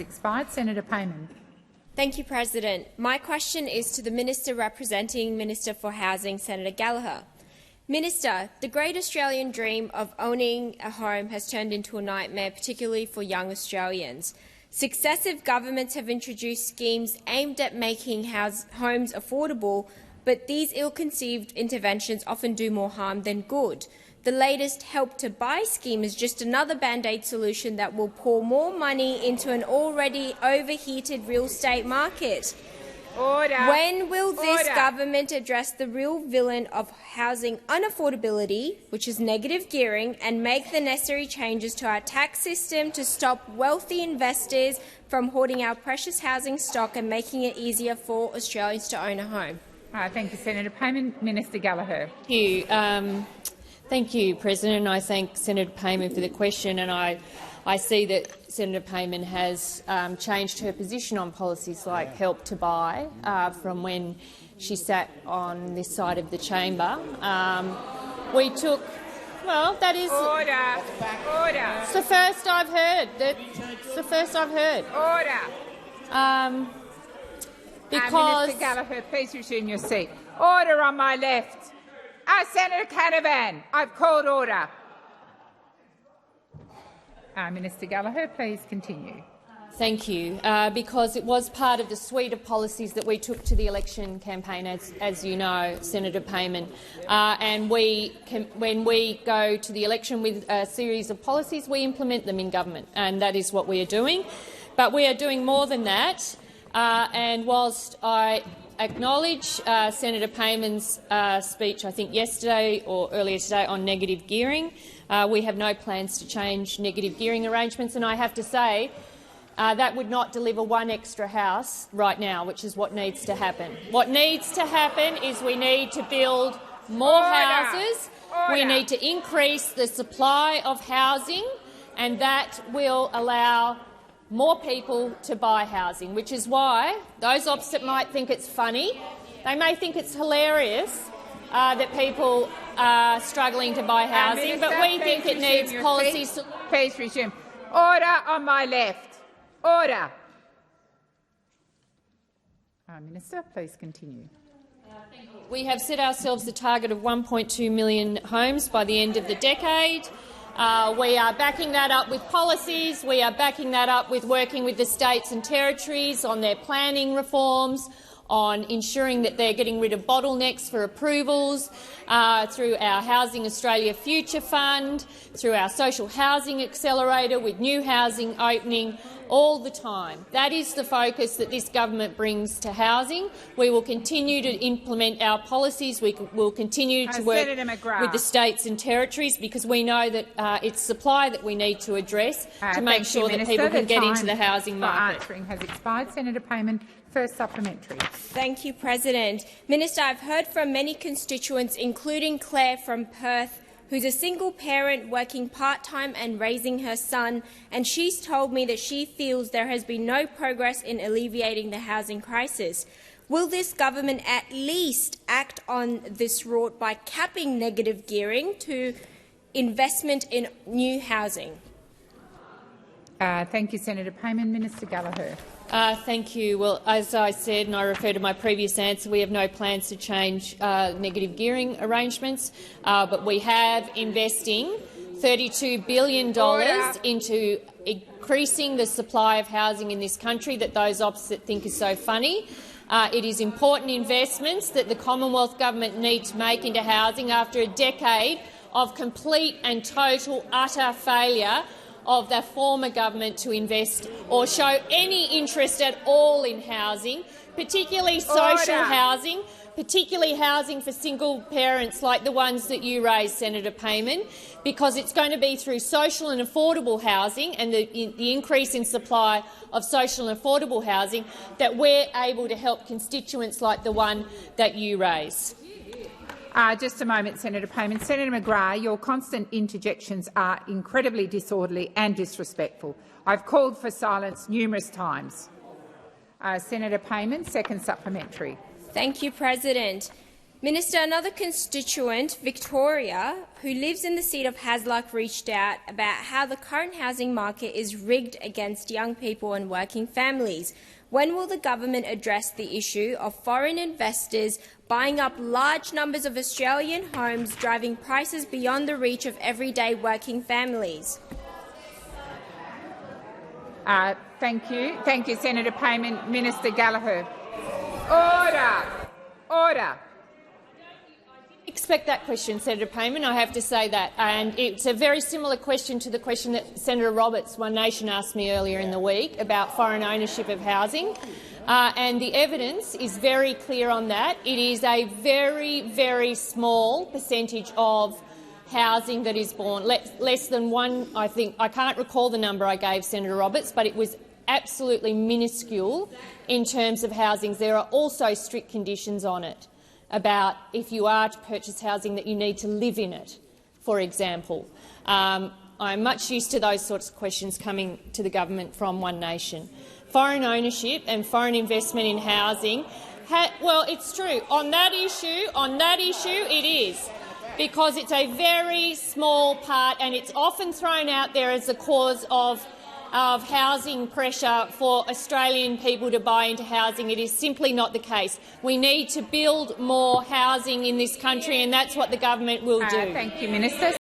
Expired. Senator Payman. Thank you, President. My question is to the Minister representing Minister for Housing, Senator Gallagher. Minister, the great Australian dream of owning a home has turned into a nightmare, particularly for young Australians. Successive governments have introduced schemes aimed at making homes affordable, but these ill-conceived interventions often do more harm than good. The latest Help to Buy scheme is just another Band-Aid solution that will pour more money into an already overheated real estate market. Order. When will this government address the real villain of housing unaffordability, which is negative gearing, and make the necessary changes to our tax system to stop wealthy investors from hoarding our precious housing stock and making it easier for Australians to own a home? Thank you, Senator Payman. Minister Gallagher. Thank you, President. I thank Senator Payman for the question, and I see that Senator Payman has changed her position on policies like Help to Buy from when she sat on this side of the chamber. We took, well, that is Order. It's the first I've heard. It's the first I've heard. Order. Because Minister Gallagher, please resume your seat. Order on my left. Senator Canavan, I've called order. Minister Gallagher, please continue. Thank you. Because it was part of the suite of policies that we took to the election campaign, as you know, Senator Payman. And when we go to the election with a series of policies, we implement them in government, and that is what we are doing. But we are doing more than that. And whilst I acknowledge Senator Payman's speech, I think yesterday or earlier today, on negative gearing, we have no plans to change negative gearing arrangements, and I have to say that would not deliver one extra house right now, which is what needs to happen. What needs to happen is we need to build more houses. We need to increase the supply of housing, and that will allow more people to buy housing, which is why those opposite might think it's funny. They may think it's hilarious that people are struggling to buy housing, but we think it needs policies. Please resume. Order on my left. Order. Minister, please continue. We have set ourselves the target of 1.2 million homes by the end of the decade. We are backing that up with policies. We are backing that up with working with the states and territories on their planning reforms, on ensuring that they're getting rid of bottlenecks for approvals, through our Housing Australia Future Fund, through our social housing accelerator with new housing opening all the time. That is the focus that this government brings to housing. We will continue to implement our policies. We will continue to work with the states and territories, because we know that it's supply that we need to address to make sure that people can get into the housing market. Answering has expired. Senator Payman, first supplementary. Thank you, President. Minister, I've heard from many constituents, including Claire from Perth, who's a single parent working part-time and raising her son, and she's told me that she feels there has been no progress in alleviating the housing crisis. Will this government at least act on this rort by capping negative gearing to investment in new housing? Thank you, Senator Payman. Minister Gallagher. Thank you. Well, as I said, and I refer to my previous answer, we have no plans to change negative gearing arrangements, but we have investing $32 billion into increasing the supply of housing in this country that those opposite think is so funny. It is important investments that the Commonwealth Government needs to make into housing after a decade of complete and total utter failure of the former government to invest or show any interest at all in housing, particularly social housing, particularly housing for single parents like the ones that you raised, Senator Payman, because it's going to be through social and affordable housing and the increase in supply of social and affordable housing that we're able to help constituents like the one that you raise. Just a moment, Senator Payman. Senator McGrath, your constant interjections are incredibly disorderly and disrespectful. I've called for silence numerous times. Senator Payman, second supplementary. Thank you, President. Minister, another constituent, Victoria, who lives in the seat of Hasluck, reached out about how the current housing market is rigged against young people and working families. When will the government address the issue of foreign investors buying up large numbers of Australian homes, driving prices beyond the reach of everyday working families? Thank you. Thank you, Senator Payman. Minister Gallagher. Order. Order. Expect that question, Senator Payman, I have to say that. And it's a very similar question to the question that Senator Roberts, One Nation, asked me earlier in the week about foreign ownership of housing. And the evidence is very clear on that. It is a very, very small percentage of housing that is born, less than one, I think. I can't recall the number I gave Senator Roberts, but it was absolutely minuscule in terms of housings. There are also strict conditions on it about if you are to purchase housing that you need to live in it, for example. I'm much used to those sorts of questions coming to the government from One Nation. Foreign ownership and foreign investment in housing, well, it's true. On that issue, it is, because it's a very small part and it's often thrown out there as a cause of housing pressure for Australian people to buy into housing. It is simply not the case. We need to build more housing in this country, and that's what the government will do. Thank you, Minister.